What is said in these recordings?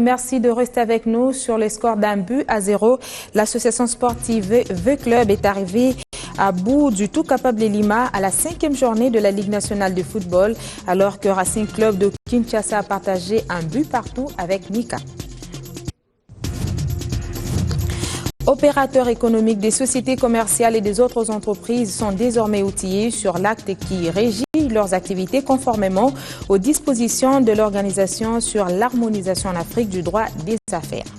merci de rester avec nous sur le score d'1-0. L'association sportive The Club est arrivée à bout du tout capable Lima à la 5e journée de la Ligue nationale de football, alors que Racing Club de Kinshasa a partagé un but partout avec Nika. Opérateurs économiques des sociétés commerciales et des autres entreprises sont désormais outillés sur l'acte qui régit leurs activités conformément aux dispositions de l'Organisation sur l'harmonisation en Afrique du droit des affaires.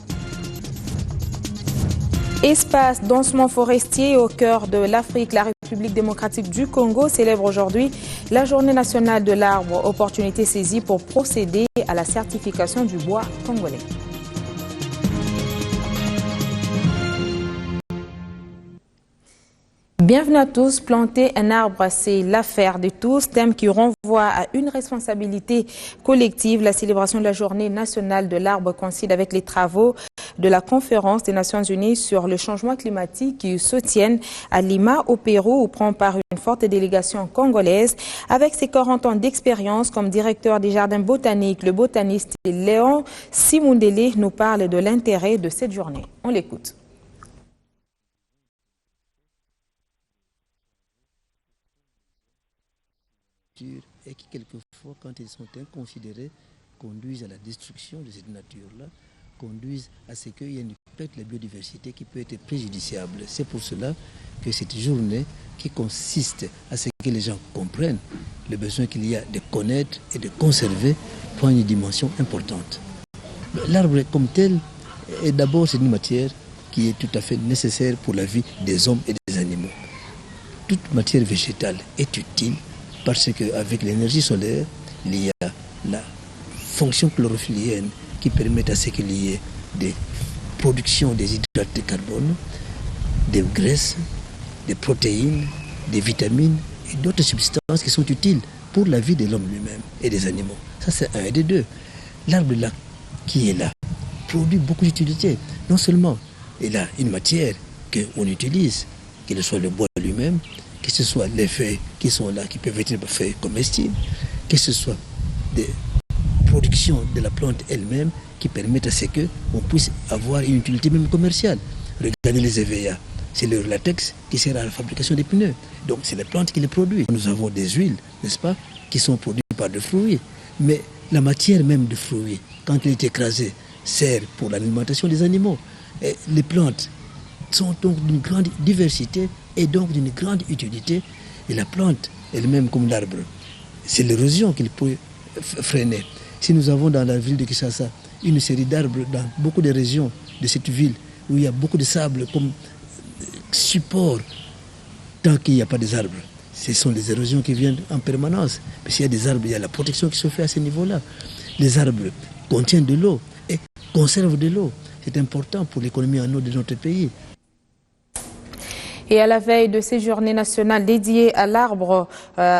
Espace dansement forestier au cœur de l'Afrique, la République démocratique du Congo célèbre aujourd'hui la journée nationale de l'arbre, opportunité saisie pour procéder à la certification du bois congolais. Bienvenue à tous. Planter un arbre, c'est l'affaire de tous, thème qui renvoie à une responsabilité collective. La célébration de la journée nationale de l'arbre coïncide avec les travaux de la conférence des Nations Unies sur le changement climatique qui se tiennent à Lima, au Pérou, où prend part une forte délégation congolaise. Avec ses 40 ans d'expérience comme directeur des jardins botaniques, le botaniste Léon Simundele nous parle de l'intérêt de cette journée. On l'écoute. Et qui quelquefois, quand ils sont inconsidérés, conduisent à la destruction de cette nature-là, conduisent à ce qu'il y ait une perte de la biodiversité qui peut être préjudiciable. C'est pour cela que cette journée qui consiste à ce que les gens comprennent le besoin qu'il y a de connaître et de conserver prend une dimension importante. L'arbre comme tel, d'abord c'est une matière qui est tout à fait nécessaire pour la vie des hommes et des animaux. Toute matière végétale est utile parce qu'avec l'énergie solaire, il y a la fonction chlorophyllienne qui permet à ce qu'il y ait des productions des hydrates de carbone, des graisses, des protéines, des vitamines et d'autres substances qui sont utiles pour la vie de l'homme lui-même et des animaux. Ça, c'est un et des deux. L'arbre là, qui est là, produit beaucoup d'utilité. Non seulement il a une matière qu'on utilise, qu'il soit le bois lui-même, que ce soit les feuilles qui sont là, qui peuvent être feuilles comestibles, que ce soit des productions de la plante elle-même qui permettent à ce qu'on puisse avoir une utilité même commerciale. Regardez les EVA, c'est leur latex qui sert à la fabrication des pneus. Donc c'est les plantes qui les produisent. Nous avons des huiles, n'est-ce pas, qui sont produites par des fruits. Mais la matière même de fruits, quand elle est écrasée, sert pour l'alimentation des animaux. Et les plantes sont donc d'une grande diversité et donc d'une grande utilité. Et la plante elle-même comme l'arbre, c'est l'érosion qu'il peut freiner. Si nous avons dans la ville de Kinshasa une série d'arbres dans beaucoup de régions de cette ville où il y a beaucoup de sable comme support, tant qu'il n'y a pas des arbres, ce sont les érosions qui viennent en permanence. Mais s'il y a des arbres, il y a la protection qui se fait à ce niveau-là. Les arbres contiennent de l'eau et conservent de l'eau. C'est important pour l'économie en eau de notre pays. Et à la veille de ces journées nationales dédiées à l'arbre,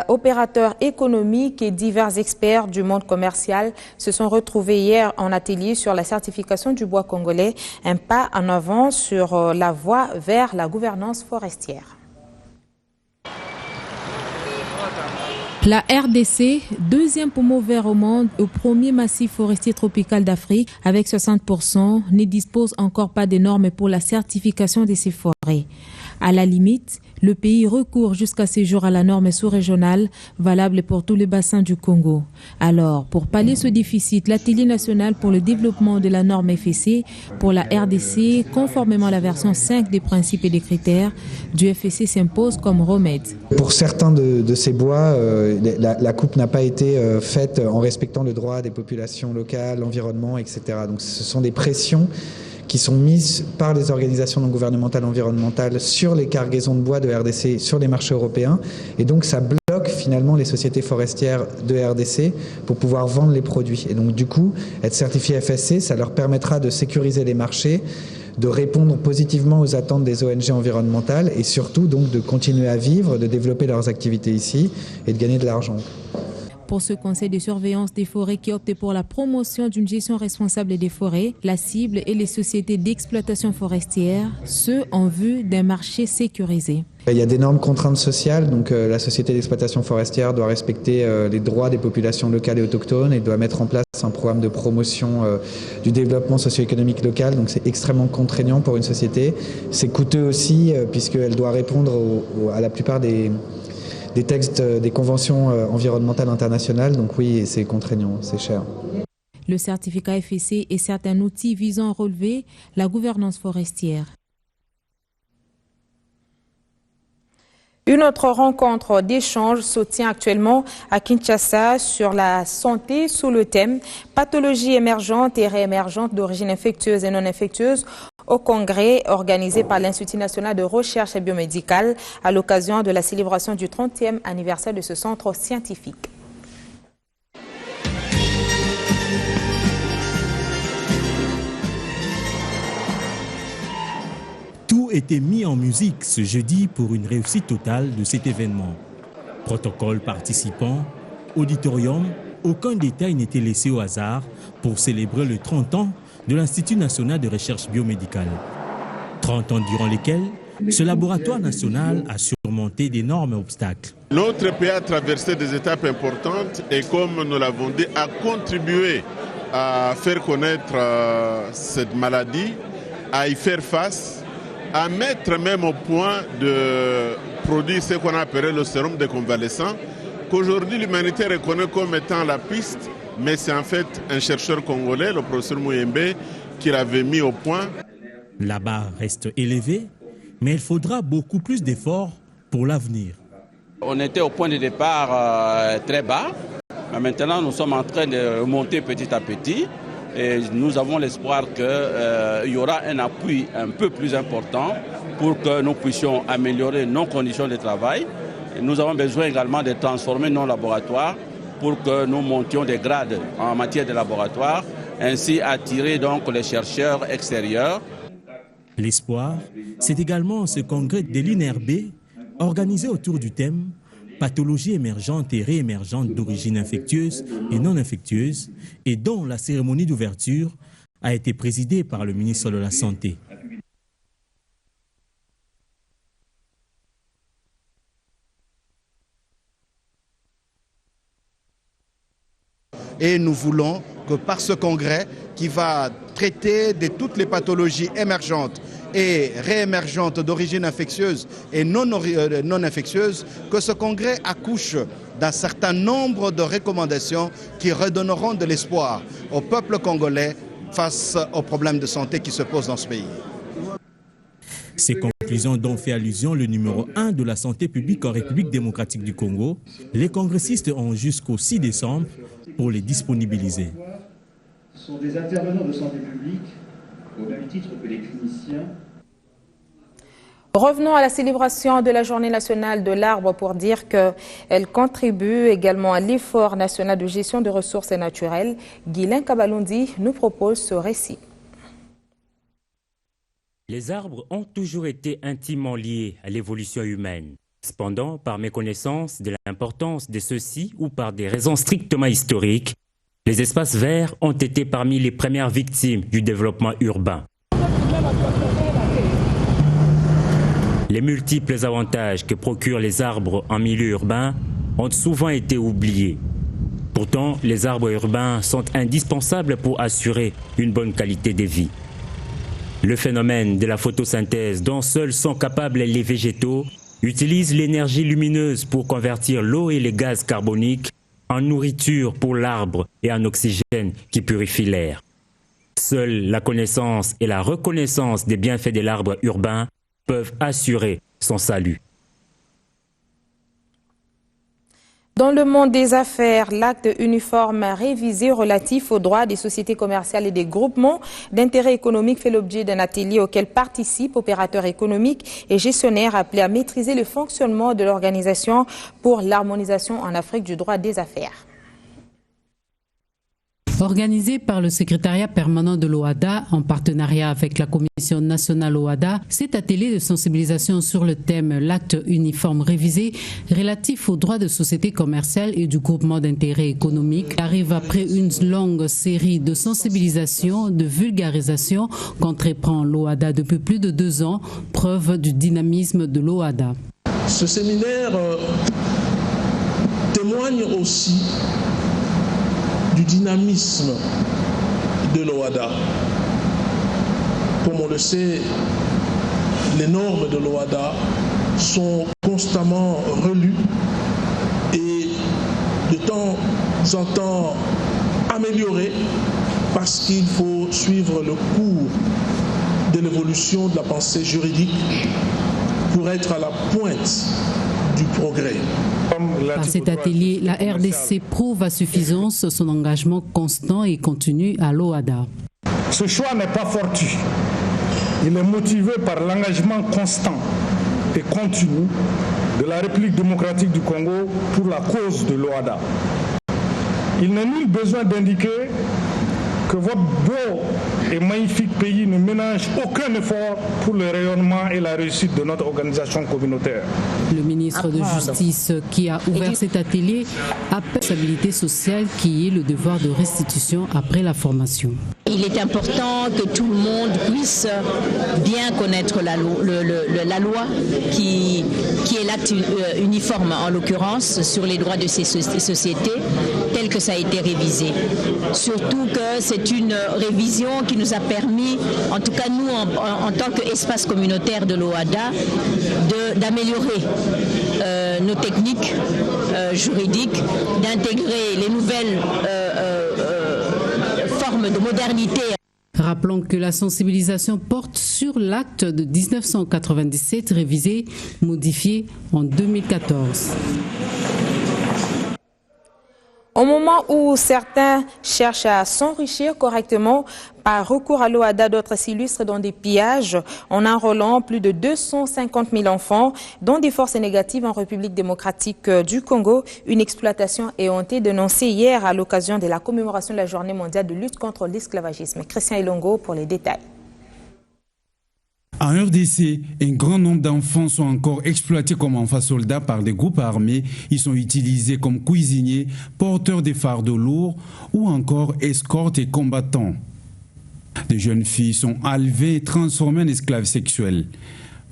opérateurs économiques et divers experts du monde commercial se sont retrouvés hier en atelier sur la certification du bois congolais, un pas en avant sur la voie vers la gouvernance forestière. La RDC, deuxième poumon vert au monde, au premier massif forestier tropical d'Afrique, avec 60%, ne dispose encore pas de normes pour la certification de ses forêts. À la limite, le pays recourt jusqu'à ce jour à la norme sous-régionale, valable pour tous les bassins du Congo. Alors, pour pallier ce déficit, l'atelier national pour le développement de la norme FSC pour la RDC, conformément à la version 5 des principes et des critères du FSC, s'impose comme remède. Pour certains de ces bois, la coupe n'a pas été faite en respectant le droit des populations locales, l'environnement, etc. Donc ce sont des pressions qui sont mises par les organisations non gouvernementales environnementales sur les cargaisons de bois de RDC sur les marchés européens. Et donc ça bloque finalement les sociétés forestières de RDC pour pouvoir vendre les produits. Et donc du coup, être certifié FSC, ça leur permettra de sécuriser les marchés, de répondre positivement aux attentes des ONG environnementales et surtout donc de continuer à vivre, de développer leurs activités ici et de gagner de l'argent. Pour ce conseil de surveillance des forêts qui opte pour la promotion d'une gestion responsable des forêts, la cible est les sociétés d'exploitation forestière, ce en vue d'un marché sécurisé. Il y a d'énormes contraintes sociales, donc la société d'exploitation forestière doit respecter les droits des populations locales et autochtones et doit mettre en place c'est un programme de promotion du développement socio-économique local, donc c'est extrêmement contraignant pour une société. C'est coûteux aussi, puisqu'elle doit répondre à la plupart des textes, des conventions environnementales internationales, donc oui, c'est contraignant, c'est cher. Le certificat FSC est certes un outil visant à relever la gouvernance forestière. Une autre rencontre d'échange se tient actuellement à Kinshasa sur la santé sous le thème « Pathologies émergentes et réémergentes d'origine infectieuse et non infectieuse » au congrès organisé par l'Institut national de recherche biomédicale à l'occasion de la célébration du 30e anniversaire de ce centre scientifique. Tout était mis en musique ce jeudi pour une réussite totale de cet événement. Protocole participants, auditorium, aucun détail n'était laissé au hasard pour célébrer le 30 ans de l'Institut national de recherche biomédicale. 30 ans durant lesquels ce laboratoire national a surmonté d'énormes obstacles. Notre pays a traversé des étapes importantes et comme nous l'avons dit, a contribué à faire connaître cette maladie, à y faire face, à mettre même au point de produire ce qu'on appelle le sérum de convalescent, qu'aujourd'hui l'humanité reconnaît comme étant la piste, mais c'est en fait un chercheur congolais, le professeur Mouyembe, qui l'avait mis au point. La barre reste élevée, mais il faudra beaucoup plus d'efforts pour l'avenir. On était au point de départ très bas, mais maintenant nous sommes en train de remonter petit à petit. Et nous avons l'espoir qu'il y aura un appui un peu plus important pour que nous puissions améliorer nos conditions de travail. Et nous avons besoin également de transformer nos laboratoires pour que nous montions des grades en matière de laboratoire, ainsi attirer donc les chercheurs extérieurs. L'espoir, c'est également ce congrès de l'INRB organisé autour du thème pathologies émergentes et réémergentes d'origine infectieuse et non infectieuse, et dont la cérémonie d'ouverture a été présidée par le ministre de la Santé. Et nous voulons que par ce congrès qui va traiter de toutes les pathologies émergentes et réémergentes d'origine infectieuse et non infectieuse, que ce congrès accouche d'un certain nombre de recommandations qui redonneront de l'espoir au peuple congolais face aux problèmes de santé qui se posent dans ce pays. Ces conclusions dont fait allusion le numéro 1 de la santé publique en République démocratique du Congo, les congressistes ont jusqu'au 6 décembre pour les disponibiliser. Ce sont des intervenants de santé publique, au même titre que les cliniciens. Revenons à la célébration de la Journée nationale de l'arbre pour dire qu'elle contribue également à l'effort national de gestion de ressources naturelles. Guylain Kabalondi nous propose ce récit. Les arbres ont toujours été intimement liés à l'évolution humaine. Cependant, par méconnaissance de l'importance de ceux-ci ou par des raisons strictement historiques, les espaces verts ont été parmi les premières victimes du développement urbain. Les multiples avantages que procurent les arbres en milieu urbain ont souvent été oubliés. Pourtant, les arbres urbains sont indispensables pour assurer une bonne qualité de vie. Le phénomène de la photosynthèse, dont seuls sont capables les végétaux, utilise l'énergie lumineuse pour convertir l'eau et les gaz carboniques en nourriture pour l'arbre et en oxygène qui purifie l'air. Seule la connaissance et la reconnaissance des bienfaits de l'arbre urbain peuvent assurer son salut. Dans le monde des affaires, l'acte uniforme révisé relatif aux droits des sociétés commerciales et des groupements d'intérêt économique fait l'objet d'un atelier auquel participent opérateurs économiques et gestionnaires appelés à maîtriser le fonctionnement de l'Organisation pour l'harmonisation en Afrique du droit des affaires. Organisé par le secrétariat permanent de l'OHADA en partenariat avec la Commission nationale OHADA, cet atelier de sensibilisation sur le thème « L'acte uniforme révisé » relatif aux droits de sociétés commerciales et du groupement d'intérêt économique arrive après une longue série de sensibilisation, de vulgarisation qu'entreprend l'OHADA depuis plus de 2 ans, preuve du dynamisme de l'OHADA. Ce séminaire témoigne aussi du dynamisme de l'OHADA. Comme on le sait, les normes de l'OHADA sont constamment relues et de temps en temps améliorées parce qu'il faut suivre le cours de l'évolution de la pensée juridique pour être à la pointe du progrès. Par cet atelier, la RDC prouve à suffisance son engagement constant et continu à l'OHADA. Ce choix n'est pas fortuit. Il est motivé par l'engagement constant et continu de la République démocratique du Congo pour la cause de l'OHADA. Il n'est nul besoin d'indiquer que votre beau et magnifique pays ne ménage aucun effort pour le rayonnement et la réussite de notre organisation communautaire. Le ministre de Justice qui a ouvert cet atelier appelle la stabilité sociale qui est le devoir de restitution après la formation. Il est important que tout le monde puisse bien connaître la loi qui est l'acte uniforme en l'occurrence sur les droits de ces sociétés tel que ça a été révisé. Surtout que c'est une révision qui nous a permis, en tout cas nous en tant qu'espace communautaire de l'OHADA, d'améliorer nos techniques juridiques, d'intégrer les nouvelles formes de modernité. Rappelons que la sensibilisation porte sur l'acte de 1997 révisé, modifié en 2014. Au moment où certains cherchent à s'enrichir correctement par recours à l'OHADA, d'autres s'illustrent dans des pillages en enrôlant plus de 250 000 enfants, dont des forces négatives en République démocratique du Congo. Une exploitation ayant été dénoncée hier à l'occasion de la commémoration de la Journée mondiale de lutte contre l'esclavagisme. Christian Elongo pour les détails. En RDC, un grand nombre d'enfants sont encore exploités comme enfants soldats par des groupes armés. Ils sont utilisés comme cuisiniers, porteurs des fardeaux lourds ou encore escortes et combattants. Des jeunes filles sont enlevées et transformées en esclaves sexuels.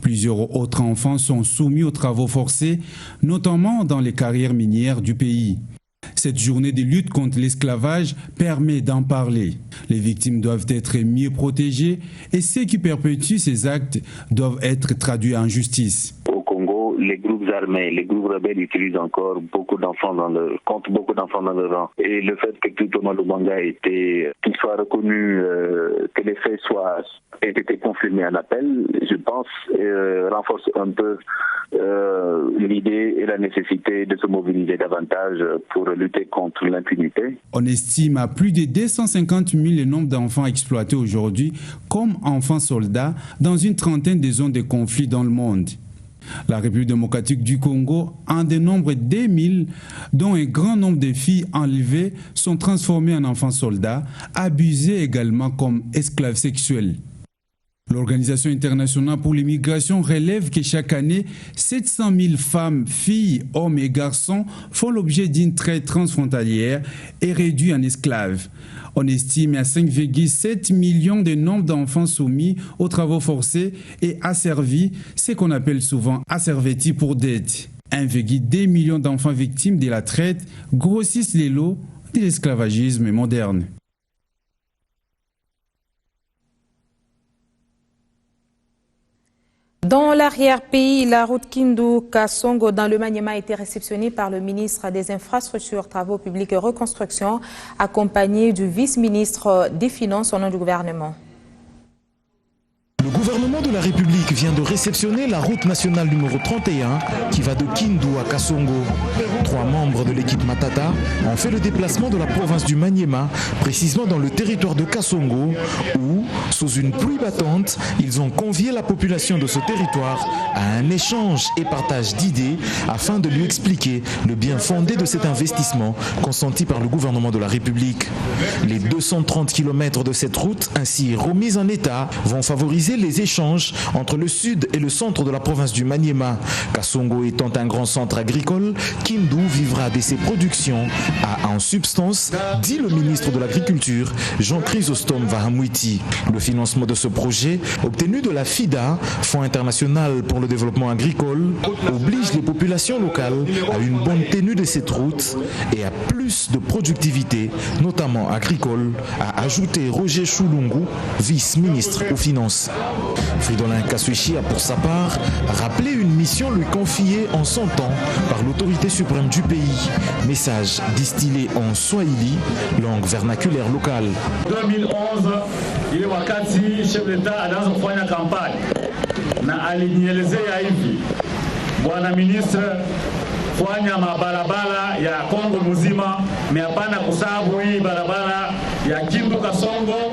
Plusieurs autres enfants sont soumis aux travaux forcés, notamment dans les carrières minières du pays. Cette journée de lutte contre l'esclavage permet d'en parler. Les victimes doivent être mieux protégées et ceux qui perpétuent ces actes doivent être traduits en justice. Au Congo, les groupes armés, les groupes rebelles utilisent encore comptent beaucoup d'enfants dans le rang. Et le fait que tout Thomas Lubanga qu'il soit reconnu, que les faits aient été confirmés en appel, je pense, renforce un peu l'idée et la nécessité de se mobiliser davantage pour lutter contre l'impunité. On estime à plus de 250 000 le nombre d'enfants exploités aujourd'hui comme enfants soldats dans une trentaine de zones de conflit dans le monde. La République démocratique du Congo en dénombre 2000, dont un grand nombre de filles enlevées sont transformées en enfants soldats, abusées également comme esclaves sexuels. L'Organisation internationale pour l'immigration relève que chaque année, 700 000 femmes, filles, hommes et garçons font l'objet d'une traite transfrontalière et réduits en esclaves. On estime à 5,7 millions de nombre d'enfants soumis aux travaux forcés et asservis, ce qu'on appelle souvent asservétis pour dette. 1,2 million d'enfants victimes de la traite grossissent les lots de l'esclavagisme moderne. Dans l'arrière-pays, la route Kindu-Kasongo dans le Maniema a été réceptionnée par le ministre des Infrastructures, Travaux publics et Reconstruction, accompagné du vice-ministre des Finances au nom du gouvernement. Le gouvernement de la République vient de réceptionner la route nationale numéro 31 qui va de Kindu à Kasongo. 3 membres de l'équipe Matata ont fait le déplacement de la province du Maniema, précisément dans le territoire de Kasongo, où, sous une pluie battante, ils ont convié la population de ce territoire à un échange et partage d'idées afin de lui expliquer le bien fondé de cet investissement consenti par le gouvernement de la République. Les 230 km de cette route, ainsi remise en état, vont favoriser les échanges entre le sud et le centre de la province du Maniema. Kasongo étant un grand centre agricole, Kindu vivra de ses productions, a en substance, dit le ministre de l'Agriculture, Jean-Chrysostome Vahamouiti. Le financement de ce projet, obtenu de la FIDA, Fonds international pour le développement agricole, oblige les populations locales à une bonne tenue de cette route et à plus de productivité, notamment agricole, a ajouté Roger Choulungu, vice-ministre aux Finances. Fridolin Kaswichi a pour sa part rappelé une mission lui confiée en son temps par l'autorité suprême du pays. Message distillé en Swahili, langue vernaculaire locale. 2011, il est wakati chef d'État anaanza kufanya kampani na alinielezea hivi, bwana ministre, fanya mabarabara ya Kongo mzima, hapana kusabu hii barabara ya Kindu Kasongo,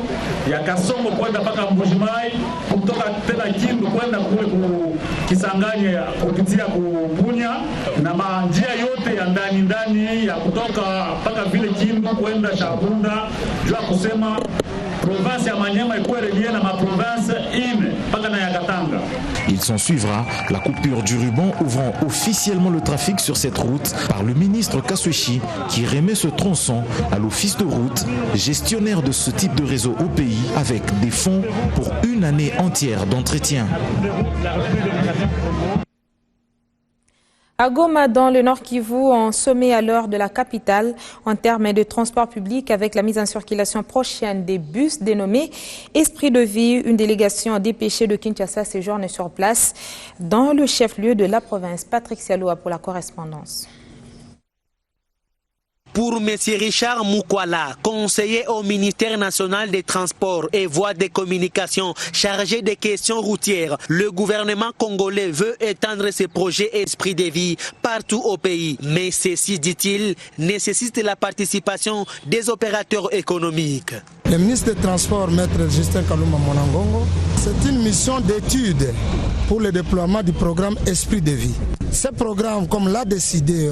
ya Kasongo kwenda mpaka Mbujimai, kutoka tena Kindu kwenda kule Kisangani kupitia Kubunya, na manjia yote ya ndani ya kutoka mpaka vile Kindu kwenda Shabunda, jua kusema province ya Maniema ikuwe reliée na ma province ine mpaka na ya Katanga. Il s'en suivra la coupure du ruban ouvrant officiellement le trafic sur cette route par le ministre Kaswichi qui remet ce tronçon à l'office de route, gestionnaire de ce type de réseau au pays, avec des fonds pour une année entière d'entretien. À Goma, dans le Nord Kivu, on sommet à l'heure de la capitale en termes de transport public avec la mise en circulation prochaine des bus dénommés Esprit de Vie. Une délégation dépêchée de Kinshasa séjourne sur place dans le chef-lieu de la province. Patrick Sialoa pour la correspondance. Pour M. Richard Mukwala, conseiller au ministère national des Transports et voies de communication chargé des questions routières, le gouvernement congolais veut étendre ses projets Esprit de Vie partout au pays. Mais ceci, dit-il, nécessite la participation des opérateurs économiques. Le ministre des Transports, Maître Justin Kaluma Monangongo, c'est une mission d'étude pour le déploiement du programme Esprit de Vie. Ce programme, comme l'a décidé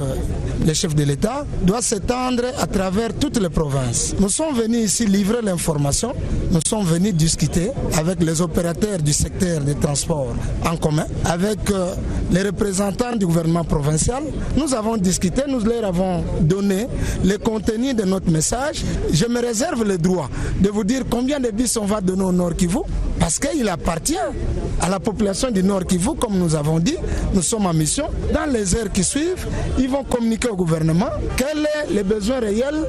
le chef de l'État, doit s'étendre à travers toutes les provinces. Nous sommes venus ici livrer l'information, nous sommes venus discuter avec les opérateurs du secteur des transports en commun, avec les représentants du gouvernement provincial. Nous avons discuté, nous leur avons donné le contenu de notre message. Je me réserve le droit de vous dire combien de bus on va donner au Nord Kivu, parce qu'il appartient à la population du Nord Kivu, comme nous avons dit, nous sommes en mission. Dans les heures qui suivent, ils vont communiquer au gouvernement quels sont les besoins réels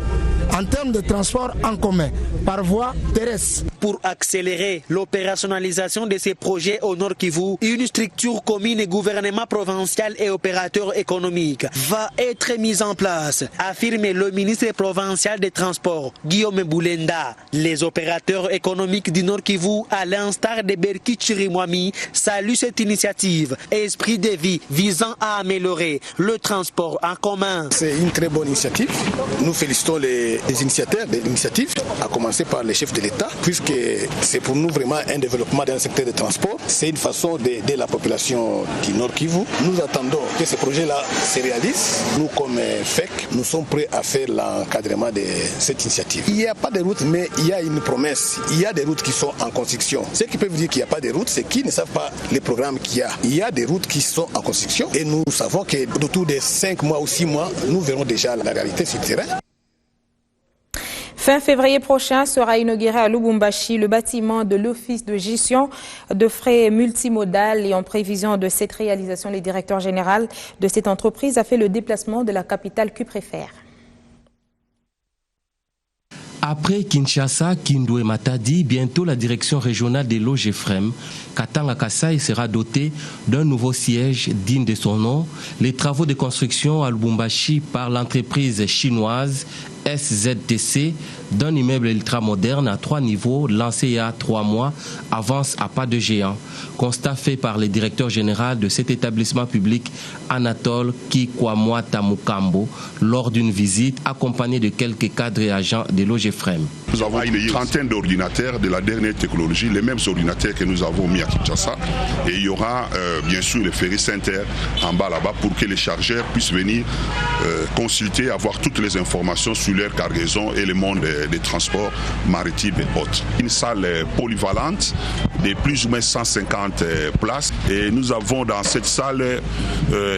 en termes de transport en commun, par voie terrestre. Pour accélérer l'opérationnalisation de ces projets au Nord Kivu, une structure commune et gouvernement provincial et opérateurs économiques va être mise en place, affirme le ministre provincial des Transports, Guillaume Boulenda. Les opérateurs économiques du Nord Kivu, à l'instar de Berki Chirimwami, saluent cette initiative, Esprit de Vie, visant à améliorer le transport en commun. C'est une très bonne initiative. Nous félicitons les initiateurs de l'initiative, à commencer par les chefs de l'État, puisque c'est pour nous vraiment un développement d'un secteur de transport. C'est une façon d'aider la population du Nord Kivu. Nous attendons que ce projet-là se réalise. Nous, comme FEC, nous sommes prêts à faire l'encadrement de cette initiative. Il n'y a pas de route, mais il y a une promesse. Il y a des routes qui sont en construction. Ceux qui peuvent dire qu'il n'y a pas de route, c'est qu'ils ne savent pas les programmes qu'il y a. Il y a des routes qui sont en construction et nous savons que autour de 5 mois ou 6 mois, nous verrons déjà la réalité sur le terrain. Fin février prochain sera inauguré à Lubumbashi le bâtiment de l'Office de gestion de frais multimodal et en prévision de cette réalisation, le directeur général de cette entreprise a fait le déplacement de la capitale qu'il préfère. Après Kinshasa, Kindu et Matadi, bientôt la direction régionale des LOGEFREM, Katanga Kasai, sera dotée d'un nouveau siège digne de son nom. Les travaux de construction à Lubumbashi par l'entreprise chinoise SZTC d'un immeuble ultramoderne à 3 niveaux lancé il y a 3 mois avance à pas de géant. Constat fait par le directeur général de cet établissement public Anatole Kikwamwata Mukambo lors d'une visite accompagné de quelques cadres et agents de l'OGFREM. Nous avons une trentaine d'ordinateurs de la dernière technologie, les mêmes ordinateurs que nous avons mis à Kinshasa. Et il y aura bien sûr le ferry center en bas là-bas pour que les chargeurs puissent venir consulter, avoir toutes les informations sur leur cargaison et le monde des transports maritimes et autres. Une salle polyvalente de plus ou moins 150 places et nous avons dans cette salle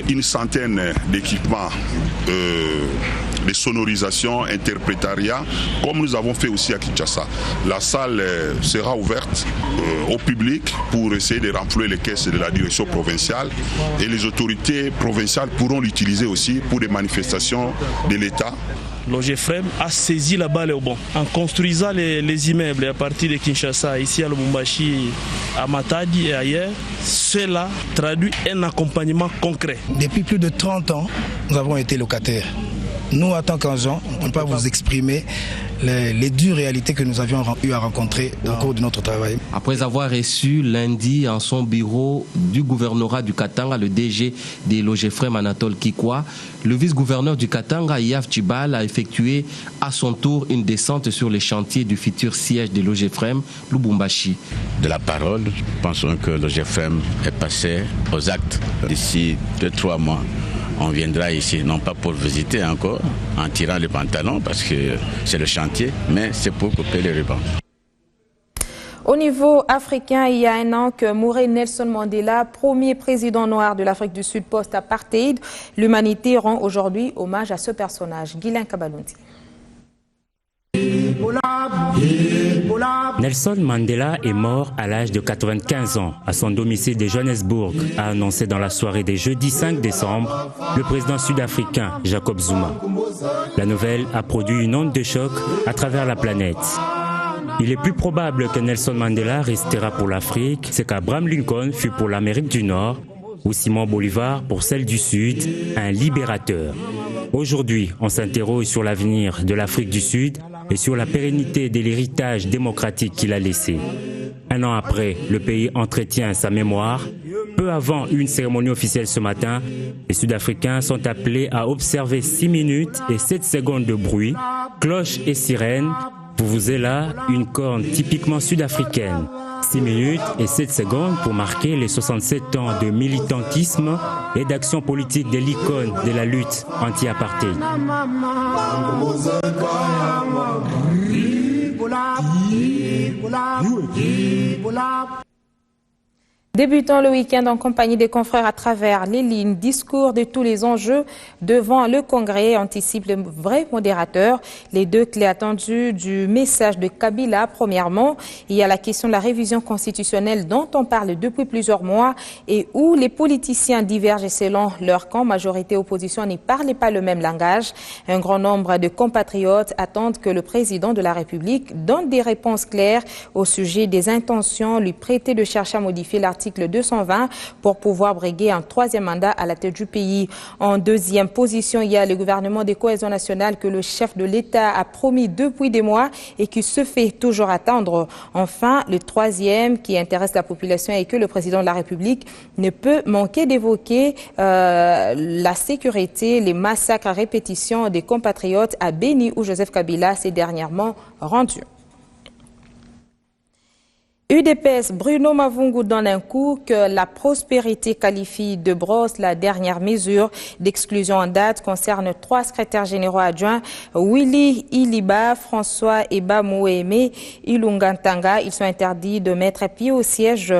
une centaine d'équipements de sonorisation, interprétariat, comme nous avons fait aussi à Kinshasa. La salle sera ouverte au public pour essayer de remplir les caisses de la direction provinciale et les autorités provinciales pourront l'utiliser aussi pour des manifestations de l'État. L'OGEFREM a saisi la balle au bon en construisant les immeubles à partir de Kinshasa, ici à Lubumbashi, à Matadi et ailleurs. Cela traduit un accompagnement concret. Depuis plus de 30 ans, nous avons été locataires. Nous, en tant qu'agents, on ne peut pas vous exprimer les dures réalités que nous avions eu à rencontrer au cours de notre travail. Après avoir reçu lundi en son bureau du gouvernorat du Katanga, le DG de l'OGEFREM Anatole Kikwa, le vice-gouverneur du Katanga, Yav Chibal, a effectué à son tour une descente sur les chantiers du futur siège de l'OGEFREM, Lubumbashi. De la parole, pensons que l'OGEFREM est passé aux actes d'ici 2-3 mois. On viendra ici, non pas pour visiter encore, en tirant les pantalons, parce que c'est le chantier, mais c'est pour couper les rubans. Au niveau africain, il y a un an que mourait Nelson Mandela, premier président noir de l'Afrique du Sud post-apartheid. L'humanité rend aujourd'hui hommage à ce personnage. Guylain Kabalunti. Nelson Mandela est mort à l'âge de 95 ans à son domicile de Johannesburg, a annoncé dans la soirée des jeudi 5 décembre le président sud-africain Jacob Zuma. La nouvelle a produit une onde de choc à travers la planète. Il est plus probable que Nelson Mandela restera pour l'Afrique, ce qu'Abraham Lincoln fut pour l'Amérique du Nord, ou Simon Bolivar pour celle du Sud, un libérateur. Aujourd'hui, on s'interroge sur l'avenir de l'Afrique du Sud et sur la pérennité de l'héritage démocratique qu'il a laissé. Un an après, le pays entretient sa mémoire. Peu avant une cérémonie officielle ce matin, les Sud-Africains sont appelés à observer 6 minutes et 7 secondes de bruit, cloches et sirènes. Pour vous est là une corne typiquement sud-africaine. 6 minutes et 7 secondes pour marquer les 67 ans de militantisme et d'action politique de l'icône de la lutte anti-apartheid. Débutons le week-end en compagnie des confrères à travers les lignes. Discours de tous les enjeux devant le Congrès, anticipe le vrai modérateur. Les deux clés attendues du message de Kabila. Premièrement, il y a la question de la révision constitutionnelle dont on parle depuis plusieurs mois et où les politiciens divergent selon leur camp. Majorité opposition n'y parlent pas le même langage. Un grand nombre de compatriotes attendent que le président de la République donne des réponses claires au sujet des intentions lui prêter de chercher à modifier l'article 220 pour pouvoir briguer un 3e mandat à la tête du pays. En deuxième position, il y a le gouvernement de cohésion nationale que le chef de l'État a promis depuis des mois et qui se fait toujours attendre. Enfin, le troisième qui intéresse la population et que le président de la République ne peut manquer d'évoquer la sécurité, les massacres à répétition des compatriotes à Beni où Joseph Kabila s'est dernièrement rendu. UDPS, Bruno Mavungu donne un coup que la prospérité qualifie de brosse. La dernière mesure d'exclusion en date concerne 3 secrétaires généraux adjoints, Willy Iliba, François Eba Mouémé, Ilungantanga. Ils sont interdits de mettre pied au siège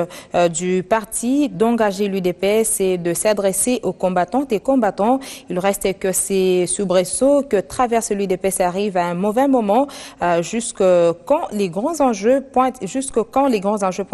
du parti, d'engager l'UDPS et de s'adresser aux combattantes et combattants. Il reste que ces soubresauts que traverse l'UDPS arrivent à un mauvais moment, jusque quand les grands enjeux pointent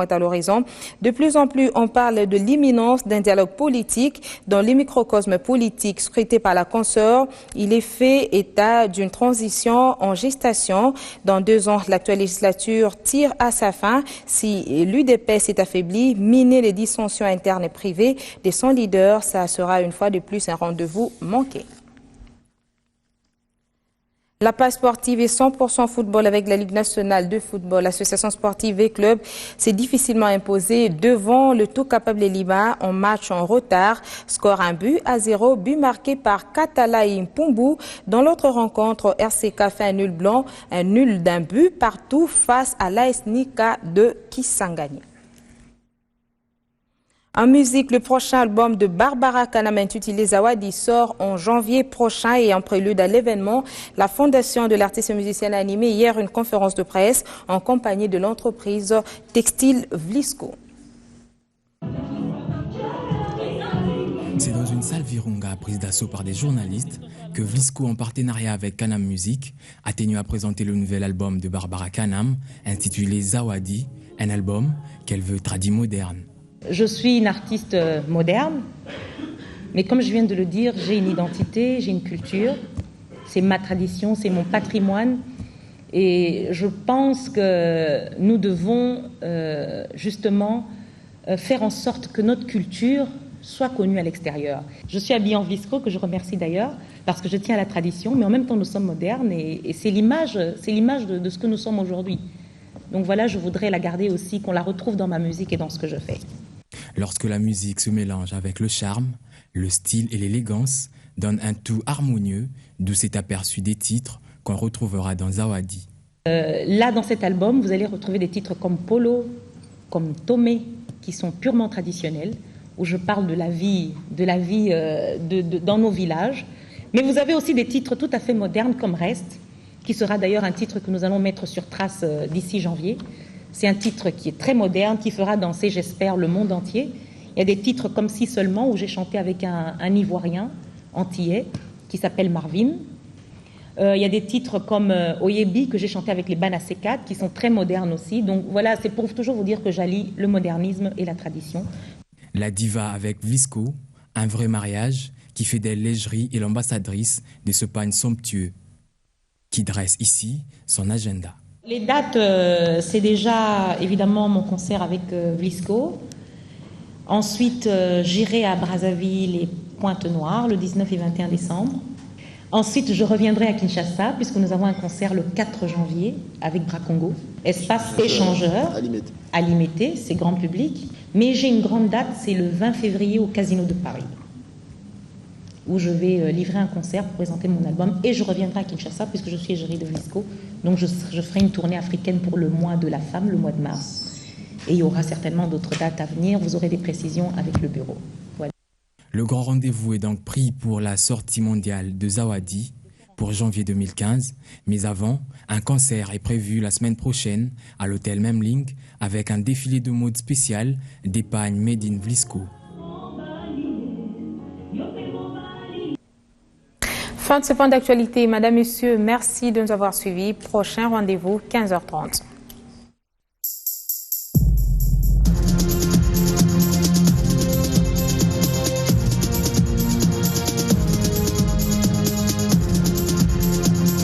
à l'horizon. De plus en plus, on parle de l'imminence d'un dialogue politique dans les microcosmes politiques scrutés par la consort. Il est fait état d'une transition en gestation. Dans 2 ans, l'actuelle législature tire à sa fin. Si l'UDPS est affaibli, miner les dissensions internes et privées de son leader, ça sera une fois de plus un rendez-vous manqué. La page sportive est 100% football avec la Ligue nationale de football. L'association sportive et club s'est difficilement imposée devant le tout capable Lima en match en retard. Score 1-0, but marqué par Katala Mpumbu. Dans l'autre rencontre, RCK fait un nul blanc, un nul d'un but partout face à l'AS Nika de Kisangani. En musique, le prochain album de Barbara Kanam intitulé Zawadi sort en janvier prochain et en prélude à l'événement, la fondation de l'artiste musicienne a animé hier une conférence de presse en compagnie de l'entreprise textile Vlisco. C'est dans une salle Virunga prise d'assaut par des journalistes que Vlisco, en partenariat avec Kanam Music, a tenu à présenter le nouvel album de Barbara Kanam intitulé Zawadi, un album qu'elle veut tradit moderne. Je suis une artiste moderne, mais comme je viens de le dire, j'ai une identité, j'ai une culture, c'est ma tradition, c'est mon patrimoine. Et je pense que nous devons justement faire en sorte que notre culture soit connue à l'extérieur. Je suis habillée en Vlisco, que je remercie d'ailleurs, parce que je tiens à la tradition, mais en même temps nous sommes modernes et c'est l'image de ce que nous sommes aujourd'hui. Donc voilà, je voudrais la garder aussi, qu'on la retrouve dans ma musique et dans ce que je fais. Lorsque la musique se mélange avec le charme, le style et l'élégance, donne un tout harmonieux, d'où cet aperçu des titres qu'on retrouvera dans Zawadi. Là, dans cet album, vous allez retrouver des titres comme Polo, comme Tomé, qui sont purement traditionnels, où je parle de la vie dans nos villages. Mais vous avez aussi des titres tout à fait modernes comme Reste, qui sera d'ailleurs un titre que nous allons mettre sur Trace d'ici janvier. C'est un titre qui est très moderne, qui fera danser, j'espère, le monde entier. Il y a des titres comme Si seulement, où j'ai chanté avec un Ivoirien antillais qui s'appelle Marvin. Il y a des titres comme Oyebi, que j'ai chanté avec les Banasekat, qui sont très modernes aussi. Donc voilà, c'est pour toujours vous dire que j'allie le modernisme et la tradition. La diva avec Vlisco, un vrai mariage qui fait d'elle l'égérie et l'ambassadrice de ce pagne somptueux, qui dresse ici son agenda. Les dates, c'est déjà évidemment mon concert avec Vlisco. Ensuite, j'irai à Brazzaville et Pointe-Noire le 19 et 21 décembre. Ensuite, je reviendrai à Kinshasa puisque nous avons un concert le 4 janvier avec Bracongo. Espace échangeur, à Limité, c'est grand public. Mais j'ai une grande date, c'est le 20 février au Casino de Paris, où je vais livrer un concert pour présenter mon album. Et je reviendrai à Kinshasa puisque je suis égérie de Vlisco. Donc je ferai une tournée africaine pour le mois de la femme, le mois de mars. Et il y aura certainement d'autres dates à venir. Vous aurez des précisions avec le bureau. Voilà. Le grand rendez-vous est donc pris pour la sortie mondiale de Zawadi pour janvier 2015. Mais avant, un concert est prévu la semaine prochaine à l'hôtel Memling avec un défilé de mode spécial d'épargne Made in Vlisco. Fin de ce point d'actualité. Madame, Monsieur, merci de nous avoir suivis. Prochain rendez-vous, 15h30.